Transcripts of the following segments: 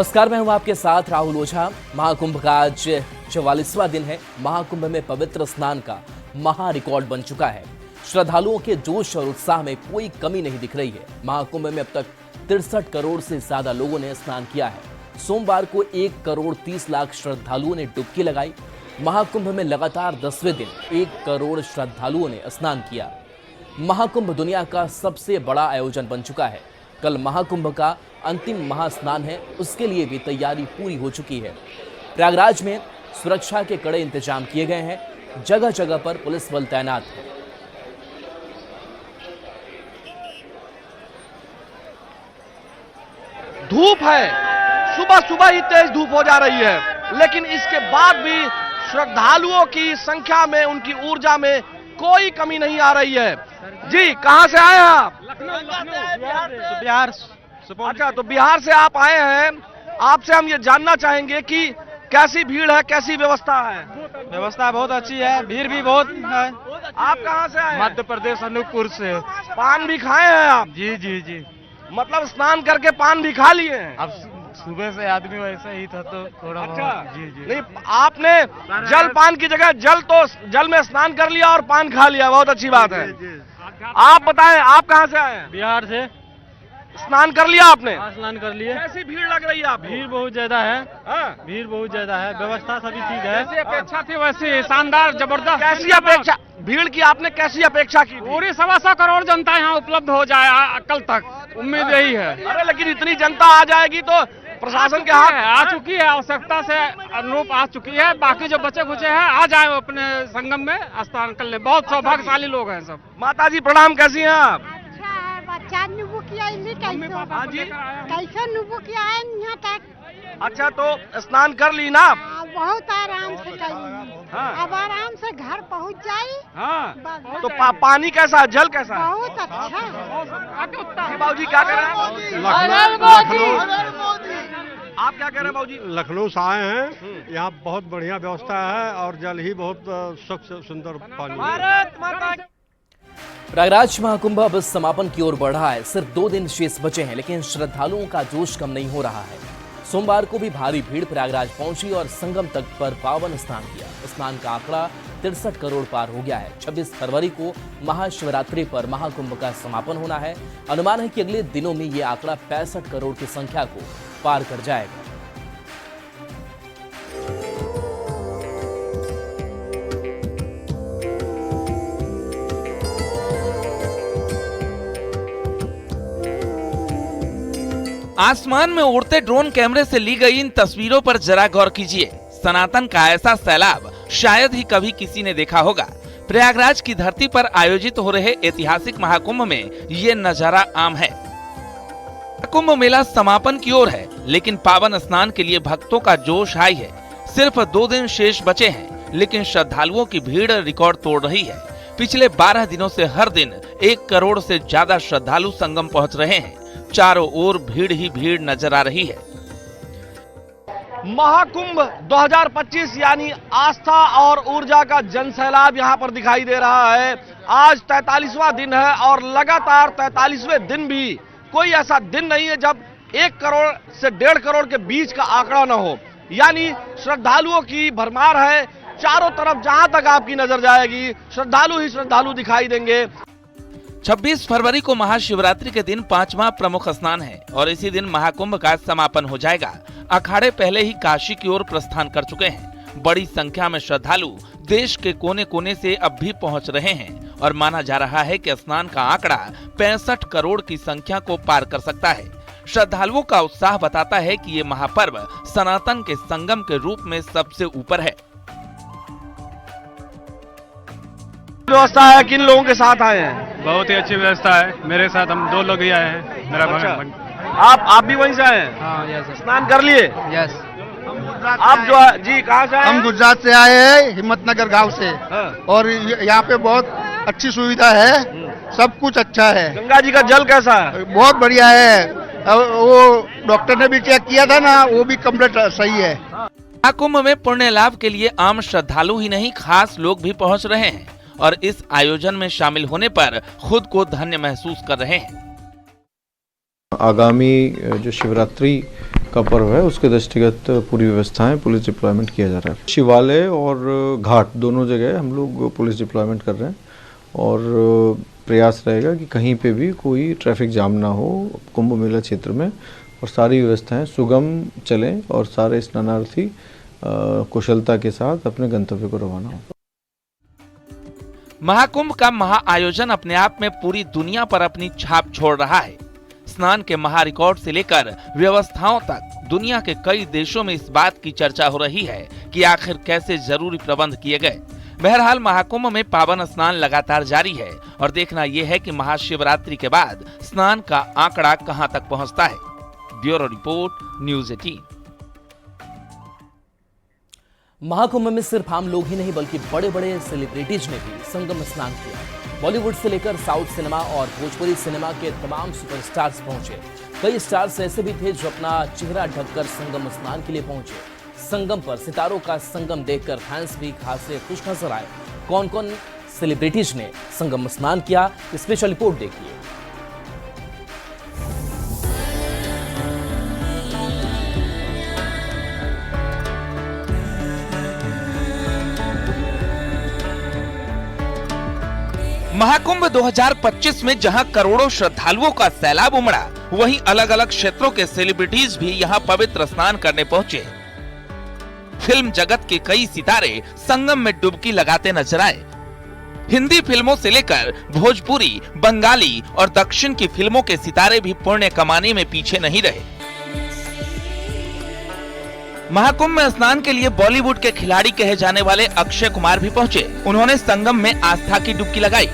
नमस्कार, मैं हूं आपके साथ राहुल ओझा। महाकुंभ का आज 44वां दिन है। महाकुंभ में पवित्र स्नान का महा रिकॉर्ड बन चुका है। श्रद्धालुओं के जोश और उत्साह में कोई कमी नहीं दिख रही है। महाकुंभ में अब तक 63 करोड़ से ज्यादा लोगों ने स्नान किया है। सोमवार को 1 करोड़ 30 लाख श्रद्धालुओं ने डुबकी लगाई। महाकुंभ में लगातार 10वें दिन 1 करोड़ श्रद्धालुओं ने स्नान किया। महाकुंभ दुनिया का सबसे बड़ा आयोजन बन चुका है। कल महाकुंभ का अंतिम महास्नान है, उसके लिए भी तैयारी पूरी हो चुकी है। प्रयागराज में सुरक्षा के कड़े इंतजाम किए गए हैं। जगह जगह पर पुलिस बल तैनात है। धूप है, सुबह सुबह ही तेज धूप हो जा रही है, लेकिन इसके बाद भी श्रद्धालुओं की संख्या में, उनकी ऊर्जा में कोई कमी नहीं आ रही है। जी, कहां से आए हैं आप? बिहार। अच्छा, तो बिहार से आप आए हैं। आपसे हम ये जानना चाहेंगे कि कैसी भीड़ है, कैसी व्यवस्था है? व्यवस्था बहुत अच्छी है, भीड़ भी बहुत है। आप कहां से आए हैं? मध्य प्रदेश अनूपपुर से। पान भी खाए हैं आप? जी जी जी। मतलब स्नान करके पान भी खा लिए हैं? अब सुबह से आदमी वैसे ही था तो थोड़ा अच्छा, जी जी। नहीं, आपने जल पान की जगह जल में स्नान कर लिया और पान खा लिया, बहुत अच्छी बात है। आप बताएं, आप कहां से आए हैं? बिहार से। स्नान कर लिया आपने? स्नान कर लिए। कैसी भीड़ लग रही है आपको? भीड़ बहुत ज्यादा है। हाँ? भीड़ बहुत ज्यादा है, व्यवस्था सभी चीज है। जैसी अपेक्षा थी वैसी शानदार, जबरदस्त। कैसी अपेक्षा, भीड़ की आपने कैसी अपेक्षा की थी? पूरी 125 करोड़ जनता यहाँ उपलब्ध हो जाए कल तक, उम्मीद यही है। अरे लेकिन इतनी जनता आ जाएगी तो प्रशासन के हाथ आ चुकी है, आवश्यकता से अनुरूप आ चुकी है। बाकी जो बचे खुचे हैं आ जाए अपने संगम में स्नान कर ले। बहुत सौभाग्यशाली लोग हैं सब। माता जी प्रणाम, कैसी हैं आप? अच्छा है, बच्चा नुबू किया हाँ जी। कैसे नुबू किया है यहाँ तक? अच्छा, तो स्नान कर ली ना? बहुत आराम से करी। हाँ। अब आराम से घर पहुँच जाई। हाँ। बस। तो पानी कैसा है, जल कैसा है? बहुत अच्छा है। बाबूजी क्या कर रहे हैं? आप क्या कह रहे हैं बाबूजी? लखनऊ से आए हैं। यहाँ बहुत बढ़िया व्यवस्था है और जल ही बहुत स्वच्छ सुंदर पानी है। भारत माता। प्रयागराज महाकुंभ अब समापन की ओर बढ़ा है। सिर्फ 2 दिन शेष बचे हैं, लेकिन श्रद्धालुओं का जोश कम नहीं हो रहा है। सोमवार को भी भारी भीड़ प्रयागराज पहुंची और संगम तट पर पावन स्नान किया। स्नान का आंकड़ा 63 करोड़ पार हो गया है। 26 फरवरी को महाशिवरात्रि पर महाकुंभ का समापन होना है। अनुमान है कि अगले दिनों में ये आंकड़ा 65 करोड़ की संख्या को पार कर जाएगा। आसमान में उड़ते ड्रोन कैमरे से ली गई इन तस्वीरों पर जरा गौर कीजिए। सनातन का ऐसा सैलाब शायद ही कभी किसी ने देखा होगा। प्रयागराज की धरती पर आयोजित हो रहे ऐतिहासिक महाकुंभ में ये नजारा आम है। कुंभ मेला समापन की ओर है, लेकिन पावन स्नान के लिए भक्तों का जोश हाई है। सिर्फ 2 दिन शेष बचे हैं, लेकिन श्रद्धालुओं की भीड़ रिकॉर्ड तोड़ रही है। पिछले 12 दिनों से हर दिन 1 करोड़ से ज्यादा श्रद्धालु संगम पहुंच रहे हैं। चारों ओर भीड़ ही भीड़ नजर आ रही है। महाकुंभ 2025 यानी आस्था और ऊर्जा का जनसैलाब यहां पर दिखाई दे रहा है। आज 43वां दिन है और लगातार 43वें दिन भी कोई ऐसा दिन नहीं है जब 1 करोड़ से 1.5 करोड़ के बीच का आंकड़ा न हो। यानी श्रद्धालुओं की भरमार है। चारों तरफ जहां तक आपकी नजर जाएगी श्रद्धालु ही श्रद्धालु दिखाई देंगे। 26 फरवरी को महाशिवरात्रि के दिन 5वां प्रमुख स्नान है और इसी दिन महाकुंभ का समापन हो जाएगा। अखाड़े पहले ही काशी की ओर प्रस्थान कर चुके हैं। बड़ी संख्या में श्रद्धालु देश के कोने कोने से अब भी पहुंच रहे हैं और माना जा रहा है कि स्नान का आंकड़ा 65 करोड़ की संख्या को पार कर सकता है। श्रद्धालुओं का उत्साह बताता है कि ये महापर्व सनातन के संगम के रूप में सबसे ऊपर है। व्यवस्था है, किन लोगों के साथ आए हैं? बहुत ही अच्छी व्यवस्था है। मेरे साथ हम 2 लोग ही आए हैं। मेरा आप भी वहीं से आए हैं? हाँ, यस। स्नान कर लिए? यस। आप जो जी कहाँ से आए? हम गुजरात से आए हैं, हिम्मतनगर गांव से। हाँ। और यहाँ पे बहुत अच्छी सुविधा है, सब कुछ अच्छा है। गंगा जी का जल कैसा है? बहुत बढ़िया है। वो डॉक्टर ने भी चेक किया था ना, वो भी कम्प्लीट सही है। महाकुंभ में पुण्य लाभ के लिए आम श्रद्धालु ही नहीं, खास लोग भी पहुंच रहे हैं और इस आयोजन में शामिल होने पर खुद को धन्य महसूस कर रहे हैं। आगामी जो शिवरात्रि का पर्व है, उसके दृष्टिगत पूरी व्यवस्थाएं पुलिस डिप्लॉयमेंट किया जा रहा है। शिवालय और घाट दोनों जगह हम लोग पुलिस डिप्लॉयमेंट कर रहे हैं और प्रयास रहेगा कि कहीं पे भी कोई ट्रैफिक जाम ना हो कुंभ मेला क्षेत्र में, और सारी व्यवस्थाएं सुगम चलें और सारे स्नानार्थी कुशलता के साथ अपने गंतव्य को रवाना हो। महाकुंभ का महाआयोजन अपने आप में पूरी दुनिया पर अपनी छाप छोड़ रहा है। स्नान के महा रिकॉर्ड से लेकर व्यवस्थाओं तक दुनिया के कई देशों में इस बात की चर्चा हो रही है कि आखिर कैसे जरूरी प्रबंध किए गए। बहरहाल महाकुंभ में पावन स्नान लगातार जारी है और देखना यह है कि महाशिवरात्रि के बाद स्नान का आंकड़ा कहां तक पहुंचता है। Bureau report, news 18। महाकुंभ में सिर्फ आम लोग ही नहीं बल्कि बड़े बड़े सेलिब्रिटीज ने भी संगम स्नान किया। बॉलीवुड से लेकर साउथ सिनेमा और भोजपुरी सिनेमा के तमाम सुपरस्टार्स पहुंचे। कई स्टार्स ऐसे भी थे जो अपना चेहरा ढककर संगम स्नान के लिए पहुंचे। संगम पर सितारों का संगम देखकर फैंस भी खासे खुश नजर आए। कौन कौन सेलिब्रिटीज ने संगम स्नान किया, स्पेशल रिपोर्ट देखिए। महाकुंभ 2025 में जहां करोड़ों श्रद्धालुओं का सैलाब उमड़ा, वहीं अलग अलग क्षेत्रों के सेलिब्रिटीज भी यहां पवित्र स्नान करने पहुंचे। फिल्म जगत के कई सितारे संगम में डुबकी लगाते नजर आए। हिंदी फिल्मों से लेकर भोजपुरी, बंगाली और दक्षिण की फिल्मों के सितारे भी पुण्य कमाने में पीछे नहीं रहे। महाकुंभ में स्नान के लिए बॉलीवुड के खिलाड़ी कहे जाने वाले अक्षय कुमार भी पहुंचे। उन्होंने संगम में आस्था की डुबकी लगाई।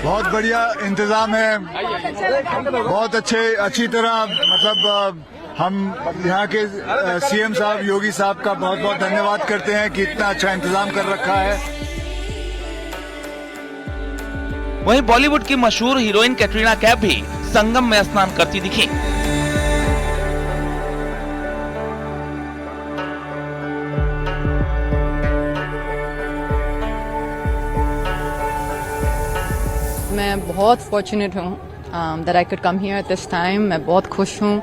बहुत बढ़िया इंतजाम है, बहुत अच्छी तरह, मतलब हम यहाँ के सीएम साहब योगी साहब का बहुत बहुत धन्यवाद करते हैं कि इतना अच्छा इंतजाम कर रखा है। वहीं बॉलीवुड की मशहूर हीरोइन कैटरीना कैफ भी संगम में स्नान करती दिखी। मैं बहुत फॉर्चुनेट हूँ that I could come here at this time. मैं बहुत खुश हूँ.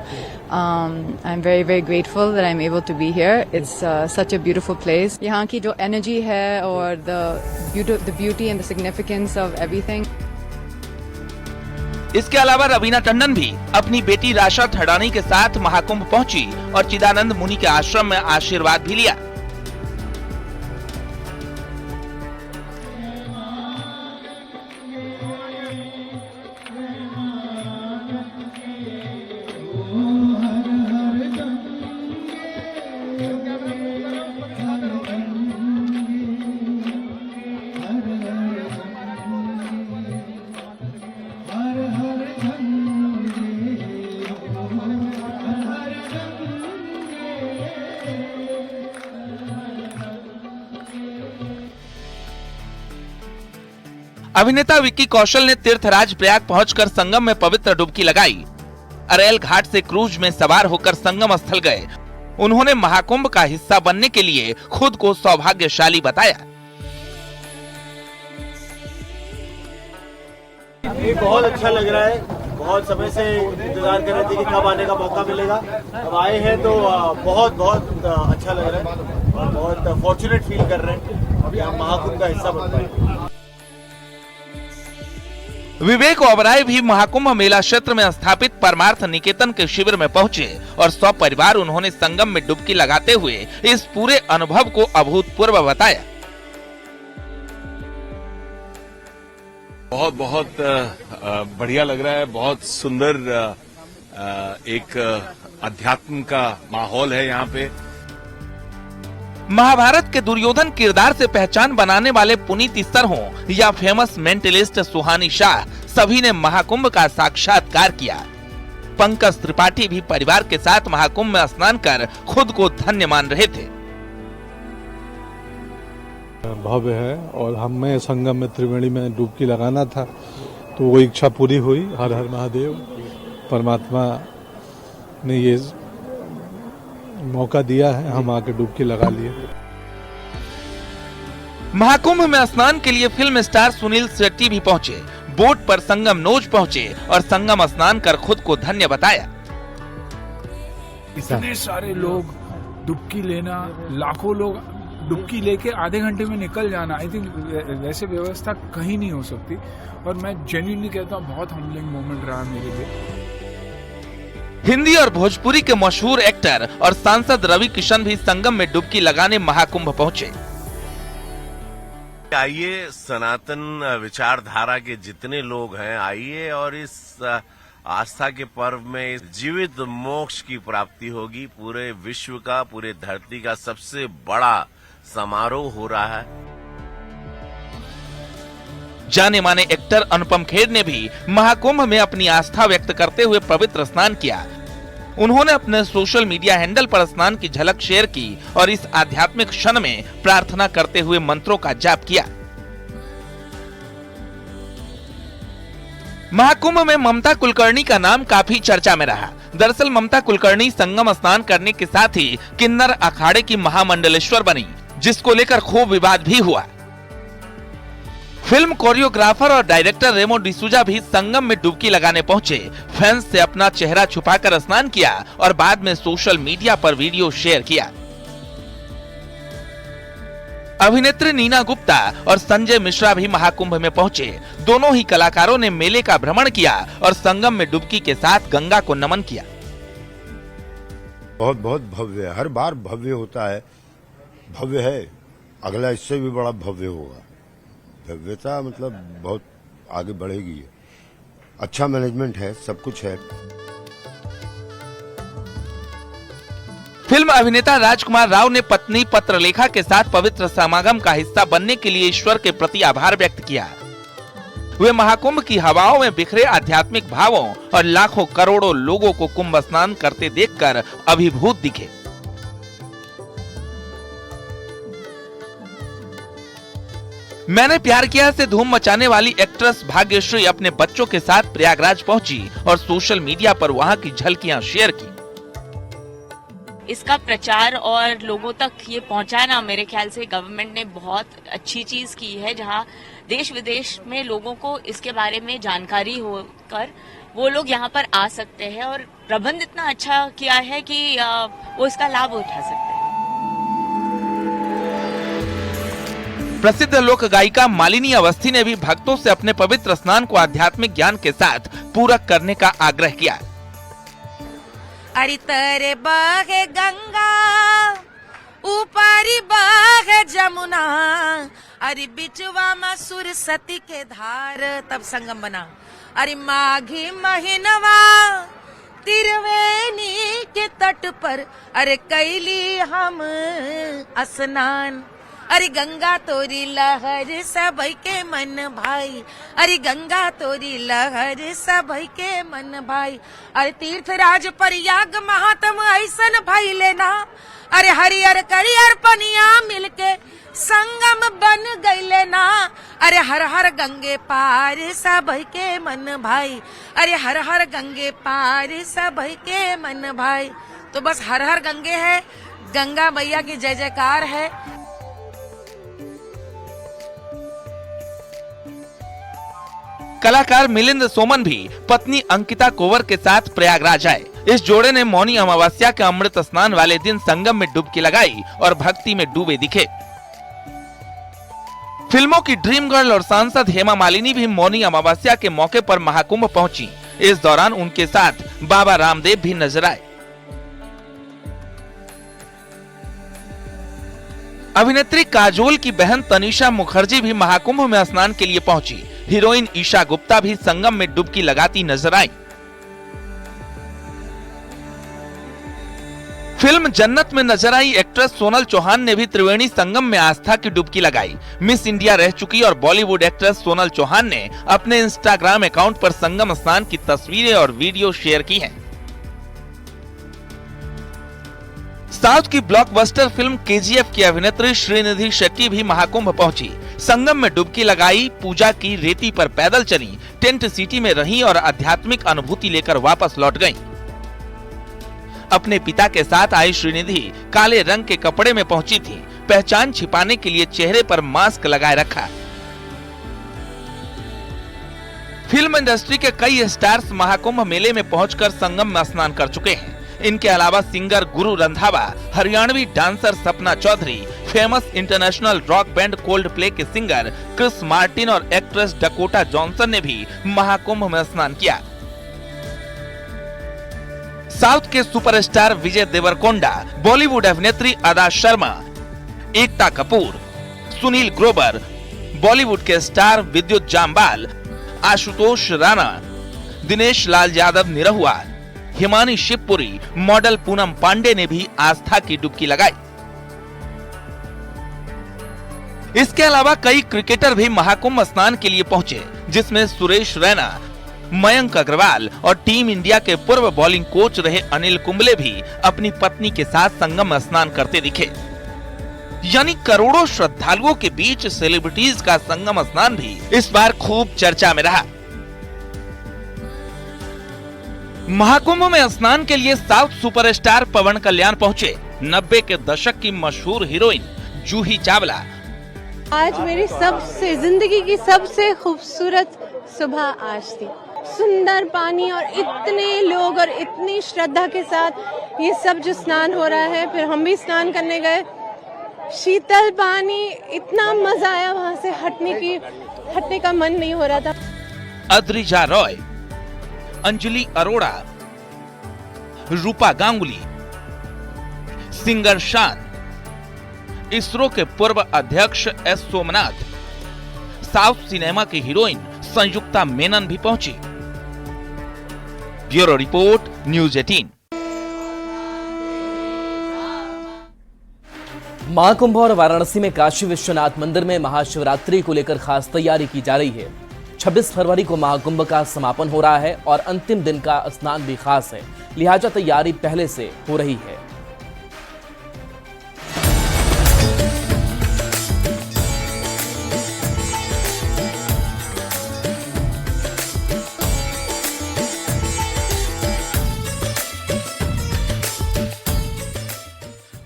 I'm very very grateful that I'm able to be here. It's such a beautiful place. यहाँ की जो energy है और the beauty and the significance of everything. इसके अलावा रवीना टंडन भी अपनी बेटी राशा थडानी के साथ महाकुंभ पहुंची और चिदानंद मुनि के आश्रम में आशीर्वाद भी लिया। अभिनेता विक्की कौशल ने तीर्थराज प्रयाग पहुंचकर संगम में पवित्र डुबकी लगाई। अरेल घाट से क्रूज में सवार होकर संगम स्थल गए। उन्होंने महाकुंभ का हिस्सा बनने के लिए खुद को सौभाग्यशाली बताया। ये बहुत अच्छा लग रहा है, बहुत समय से इंतजार कर रहे थे कि कब आने का मौका मिलेगा। अब आए हैं तो बहुत बहुत अच्छा लग रहा है और बहुत फॉर्चुनेट फील कर रहे हैं अभी हम महाकुंभ का हिस्सा बन पाए। विवेक ओबराय भी महाकुंभ मेला क्षेत्र में स्थापित परमार्थ निकेतन के शिविर में पहुंचे और सपरिवार उन्होंने संगम में डुबकी लगाते हुए इस पूरे अनुभव को अभूतपूर्व बताया। बहुत बहुत बढ़िया लग रहा है, बहुत सुंदर एक अध्यात्म का माहौल है यहाँ पे। महाभारत के दुर्योधन किरदार से पहचान बनाने वाले पुनीत इस्सर हों या फेमस मेंटलिस्ट सुहानी शाह, सभी ने महाकुंभ का साक्षात्कार किया। पंकज त्रिपाठी भी परिवार के साथ महाकुंभ में स्नान कर खुद को धन्य मान रहे थे। भव्य है और हमें संगम में त्रिवेणी में डुबकी लगाना था तो वो इच्छा पूरी हुई। हर हर महादेव, परमात्मा ने ये मौका दिया है, हम आके डुबकी लगा लिए। महाकुंभ में स्नान के लिए फिल्म स्टार सुनील शेट्टी भी पहुंचे। बोट पर संगम नोज पहुंचे और संगम स्नान कर खुद को धन्य बताया। इतने सारे लोग डुबकी लेना, लाखों लोग डुबकी लेके आधे घंटे में निकल जाना, आई थिंक वैसे व्यवस्था कहीं नहीं हो सकती। और मैं जेन्युइनली कहता हूँ बहुत हम्बलिंग मोमेंट रहा मेरे लिए। हिंदी और भोजपुरी के मशहूर एक्टर और सांसद रवि किशन भी संगम में डुबकी लगाने महाकुंभ पहुंचे। आइए, सनातन विचारधारा के जितने लोग हैं आइए, और इस आस्था के पर्व में जीवित मोक्ष की प्राप्ति होगी। पूरे विश्व का, पूरे धरती का सबसे बड़ा समारोह हो रहा है। जाने माने एक्टर अनुपम खेर ने भी महाकुंभ में अपनी आस्था व्यक्त करते हुए पवित्र स्नान किया। उन्होंने अपने सोशल मीडिया हैंडल पर स्नान की झलक शेयर की और इस आध्यात्मिक क्षण में प्रार्थना करते हुए मंत्रों का जाप किया। महाकुंभ में ममता कुलकर्णी का नाम काफी चर्चा में रहा। दरअसल ममता कुलकर्णी संगम स्नान करने के साथ ही किन्नर अखाड़े की महामंडलेश्वर बनी, जिसको लेकर खूब विवाद भी हुआ। फिल्म कोरियोग्राफर और डायरेक्टर रेमो डिसूजा भी संगम में डुबकी लगाने पहुंचे। फैंस से अपना चेहरा छुपाकर स्नान किया और बाद में सोशल मीडिया पर वीडियो शेयर किया। अभिनेत्री नीना गुप्ता और संजय मिश्रा भी महाकुंभ में पहुंचे। दोनों ही कलाकारों ने मेले का भ्रमण किया और संगम में डुबकी के साथ गंगा को नमन किया। बहुत बहुत भव्य, हर बार भव्य होता है, भव्य है, अगला इससे भी बड़ा भव्य होगा। भव्यता मतलब बहुत आगे बढ़ेगी। अच्छा मैनेजमेंट है, सब कुछ है। फिल्म अभिनेता राजकुमार राव ने पत्नी पत्रलेखा के साथ पवित्र समागम का हिस्सा बनने के लिए ईश्वर के प्रति आभार व्यक्त किया। वे महाकुंभ की हवाओं में बिखरे आध्यात्मिक भावों और लाखों करोड़ों लोगों को कुंभ स्नान करते देखकर अभिभूत दिखे। मैंने प्यार किया से धूम मचाने वाली एक्ट्रेस भाग्यश्री अपने बच्चों के साथ प्रयागराज पहुंची और सोशल मीडिया पर वहां की झलकियां शेयर की। इसका प्रचार और लोगों तक ये पहुंचाना, मेरे ख्याल से गवर्नमेंट ने बहुत अच्छी चीज की है, जहां देश विदेश में लोगों को इसके बारे में जानकारी होकर वो लोग यहाँ पर आ सकते हैं और प्रबंध इतना अच्छा किया है कि वो इसका लाभ उठा सकते हैं। प्रसिद्ध लोक गायिका मालिनी अवस्थी ने भी भक्तों से अपने पवित्र स्नान को आध्यात्मिक ज्ञान के साथ पूरक करने का आग्रह किया। अरे तरे बहे गंगा, ऊपरी बहे जमुना, अरे बिचवा में सुरसती के धार, तब संगम बना। अरे माघी महीनवा त्रिवेणी के तट पर, अरे कैली हम स्नान। अरे गंगा तोरी लहर सब के मन भाई, अरे गंगा तोरी लहर सब के मन भाई। अरे तीर्थ राज प्रयाग महात्म ऐसन भाई लेना, अरे हरियर करियर पनिया मिलके संगम बन गईले ना। अरे हर हर गंगे पार सब के मन भाई, अरे हर हर गंगे पार सब के मन भाई। तो बस हर हर गंगे है, गंगा मैया की जय जयकार है। कलाकार मिलिंद सोमन भी पत्नी अंकिता कोवर के साथ प्रयागराज आए। इस जोड़े ने मौनी अमावस्या के अमृत स्नान वाले दिन संगम में डुबकी लगाई और भक्ति में डूबे दिखे। फिल्मों की ड्रीम गर्ल और सांसद हेमा मालिनी भी मौनी अमावस्या के मौके पर महाकुंभ पहुंची। इस दौरान उनके साथ बाबा रामदेव भी नजर आए। अभिनेत्री काजोल की बहन तनिषा मुखर्जी भी महाकुंभ में स्नान के लिए पहुंची। हीरोइन ईशा गुप्ता भी संगम में डुबकी लगाती नजर आई। फिल्म जन्नत में नजर आई एक्ट्रेस सोनल चौहान ने भी त्रिवेणी संगम में आस्था की डुबकी लगाई। मिस इंडिया रह चुकी और बॉलीवुड एक्ट्रेस सोनल चौहान ने अपने इंस्टाग्राम अकाउंट पर संगम स्नान की तस्वीरें और वीडियो शेयर की हैं। साउथ की ब्लॉकबस्टर फिल्म केजीएफ की अभिनेत्री श्रीनिधि शेट्टी भी महाकुंभ पहुंची। संगम में डुबकी लगाई, पूजा की, रेती पर पैदल चली, टेंट सिटी में रही और आध्यात्मिक अनुभूति लेकर वापस लौट गईं। अपने पिता के साथ आई श्रीनिधि काले रंग के कपड़े में पहुंची थी। पहचान छिपाने के लिए चेहरे पर मास्क लगाए रखा। फिल्म इंडस्ट्री के कई स्टार्स महाकुंभ मेले में पहुंचकर संगम में स्नान कर चुके हैं। इनके अलावा singer Guru Randhawa, Haryanvi dancer Sapna Chaudhary, famous international rock band Coldplay के सिंगर क्रिस मार्टिन और एक्ट्रेस डकोटा जॉनसन ने भी महाकुंभ में स्नान किया। साउथ के सुपरस्टार विजय देवरकोंडा, बॉलीवुड अभिनेत्री अदा शर्मा, एकता कपूर, सुनील ग्रोवर, बॉलीवुड के स्टार विद्युत जामवाल, आशुतोष राणा, दिनेश लाल यादव निरहुआ, हिमानी शिवपुरी, मॉडल पूनम पांडे ने भी आस्था की डुबकी लगाई। इसके अलावा कई क्रिकेटर भी महाकुंभ स्नान के लिए पहुंचे, जिसमें सुरेश रैना, मयंक अग्रवाल और टीम इंडिया के पूर्व बॉलिंग कोच रहे अनिल कुंबले भी अपनी पत्नी के साथ संगम स्नान करते दिखे। यानी करोड़ों श्रद्धालुओं के बीच सेलिब्रिटीज का संगम स्नान भी इस बार खूब चर्चा में रहा। महाकुंभ में स्नान के लिए साउथ सुपरस्टार पवन कल्याण पहुंचे। 90 के दशक की मशहूर हीरोइन जूही चावला। आज मेरी सबसे जिंदगी की सबसे खूबसूरत सुबह आज थी। सुंदर पानी और इतने लोग और इतनी श्रद्धा के साथ ये सब जो स्नान हो रहा है, फिर हम भी स्नान करने गए। शीतल पानी, इतना मजा आया, वहां से हटने का मन नहीं हो रहा था। अद्रिजा रॉय, अंजलि अरोड़ा, रूपा गांगुली, सिंगर शान, इसरो के पूर्व अध्यक्ष एस सोमनाथ, साउथ सिनेमा की हीरोइन संयुक्ता मेनन भी पहुंची। Bureau report, news 18। महाकुंभ और वाराणसी में काशी विश्वनाथ मंदिर में महाशिवरात्रि को लेकर खास तैयारी की जा रही है। 26 फरवरी को महाकुंभ का समापन हो रहा है और अंतिम दिन का स्नान भी खास है, लिहाजा तैयारी पहले से हो रही है।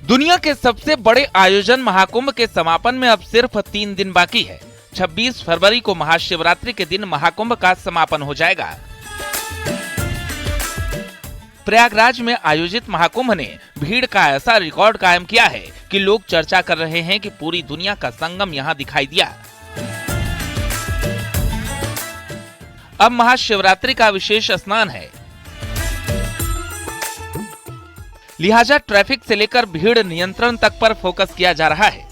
दुनिया के सबसे बड़े आयोजन महाकुंभ के समापन में अब सिर्फ 3 दिन बाकी है। 26 फरवरी को महाशिवरात्रि के दिन महाकुंभ का समापन हो जाएगा। प्रयागराज में आयोजित महाकुंभ ने भीड़ का ऐसा रिकॉर्ड कायम किया है कि लोग चर्चा कर रहे हैं कि पूरी दुनिया का संगम यहां दिखाई दिया। अब महाशिवरात्रि का विशेष स्नान है, लिहाजा ट्रैफिक से लेकर भीड़ नियंत्रण तक पर फोकस किया जा रहा है।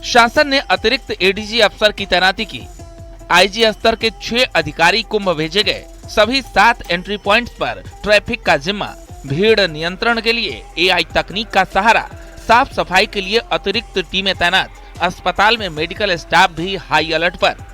शासन ने अतिरिक्त एडीजी अफसर की तैनाती की। आईजी स्तर के 6 अधिकारी कुंभ भेजे गए। सभी 7 एंट्री पॉइंट्स पर ट्रैफिक का जिम्मा। भीड़ नियंत्रण के लिए एआई तकनीक का सहारा। साफ सफाई के लिए अतिरिक्त टीमें तैनात। अस्पताल में मेडिकल स्टाफ भी हाई अलर्ट पर।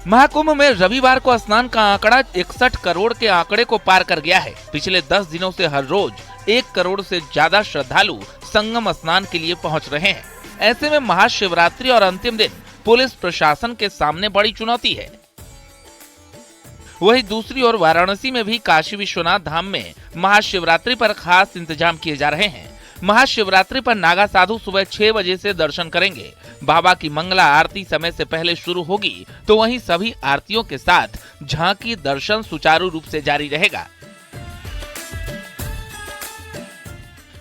महाकुंभ में रविवार को स्नान का आंकड़ा 61 करोड़ के आंकड़े को पार कर गया है। पिछले 10 दिनों से हर रोज 1 करोड़ से ज्यादा श्रद्धालु संगम स्नान के लिए पहुंच रहे हैं। ऐसे में महाशिवरात्रि और अंतिम दिन पुलिस प्रशासन के सामने बड़ी चुनौती है। वहीं दूसरी ओर वाराणसी में भी काशी विश्वनाथ धाम में महाशिवरात्रि पर खास इंतजाम किए जा रहे हैं। महाशिवरात्रि पर नागा साधु सुबह 6 बजे से दर्शन करेंगे। बाबा की मंगला आरती समय से पहले शुरू होगी, तो वहीं सभी आरतियों के साथ झांकी दर्शन सुचारू रूप से जारी रहेगा।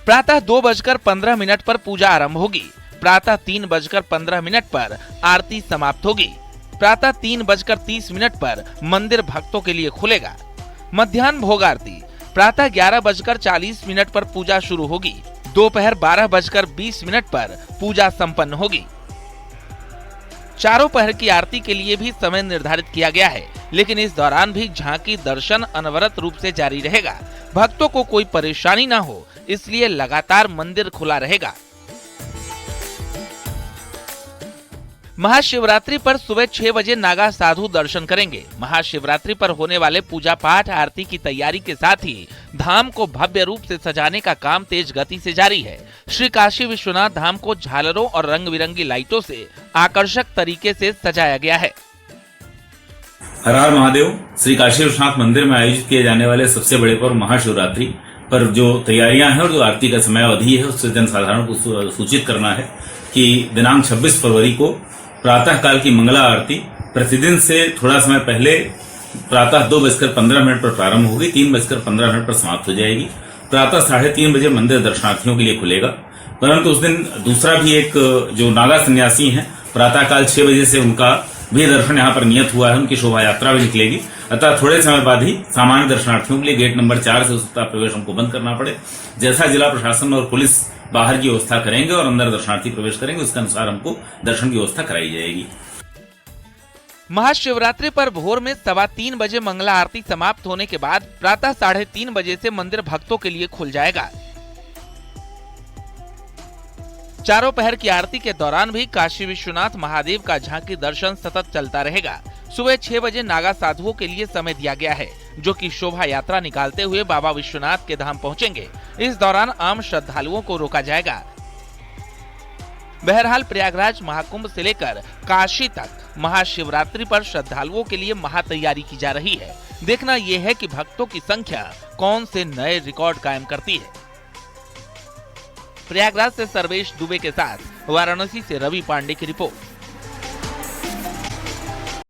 प्रातः 2:15 पर पूजा आरंभ होगी। प्रातः 3:15 पर आरती समाप्त होगी। प्रातः 3:30 पर मंदिर भक्तों के लिए खुलेगा। मध्याह्न भोग आरती प्रातः 11:40 पर पूजा शुरू होगी। दोपहर 12:20 पर पूजा संपन्न होगी। चारों पहर की आरती के लिए भी समय निर्धारित किया गया है, लेकिन इस दौरान भी झांकी दर्शन अनवरत रूप से जारी रहेगा। भक्तों को कोई परेशानी न हो, इसलिए लगातार मंदिर खुला रहेगा। महाशिवरात्रि पर सुबह 6 बजे नागा साधु दर्शन करेंगे। महाशिवरात्रि पर होने वाले पूजा पाठ आरती की तैयारी के साथ ही धाम को भव्य रूप से सजाने का काम तेज गति से जारी है। श्री काशी विश्वनाथ धाम को झालरों और रंग बिरंगी लाइटों से आकर्षक तरीके से सजाया गया है। हर हर महादेव। श्री काशी विश्वनाथ मंदिर में आयोजित किए जाने वाले सबसे बड़े पर्व महाशिवरात्रि पर जो तैयारियां हैं और जो आरती का समय अवधि है, उससे जनसाधारण को सूचित करना है कि दिनांक 26 फरवरी को प्रातः काल की मंगला आरती प्रतिदिन से थोड़ा समय पहले प्रातः 2:15 पर प्रारंभ होगी, 3:15 पर समाप्त हो जाएगी। प्रातः 3:30 बजे मंदिर दर्शनार्थियों के लिए खुलेगा। परंतु उस दिन दूसरा भी एक जो नागा सन्यासी हैं, प्रातःकाल 6 बजे से उनका भी दर्शन यहाँ पर नियत हुआ है, उनकी शोभा यात्रा भी निकलेगी। अतः थोड़े समय बाद ही सामान्य दर्शनार्थियों के लिए गेट नंबर 4 से हो सकता है प्रवेश हमको बंद करना पड़े। जैसा जिला प्रशासन और पुलिस बाहर की व्यवस्था करेंगे और अंदर दर्शनार्थी प्रवेश करेंगे, उसके अनुसार हमको दर्शन की व्यवस्था कराई जाएगी। महाशिवरात्रि पर भोर में 3:15 बजे मंगला आरती समाप्त होने के बाद प्रातः 3:30 बजे से मंदिर भक्तों के लिए खुल जाएगा। चारों पहर की आरती के दौरान भी काशी विश्वनाथ महादेव का झांकी दर्शन सतत चलता रहेगा। सुबह 6 बजे नागा साधुओं के लिए समय दिया गया है, जो कि शोभा यात्रा निकालते हुए बाबा विश्वनाथ के धाम पहुंचेंगे। इस दौरान आम श्रद्धालुओं को रोका जाएगा। बहरहाल प्रयागराज महाकुंभ से लेकर काशी तक महाशिवरात्रि पर श्रद्धालुओं के लिए महातैयारी की जा रही है। देखना यह है कि भक्तों की संख्या कौन से नए रिकॉर्ड कायम करती है। प्रयागराज से सर्वेश दुबे के साथ वाराणसी से रवि पांडे की रिपोर्ट।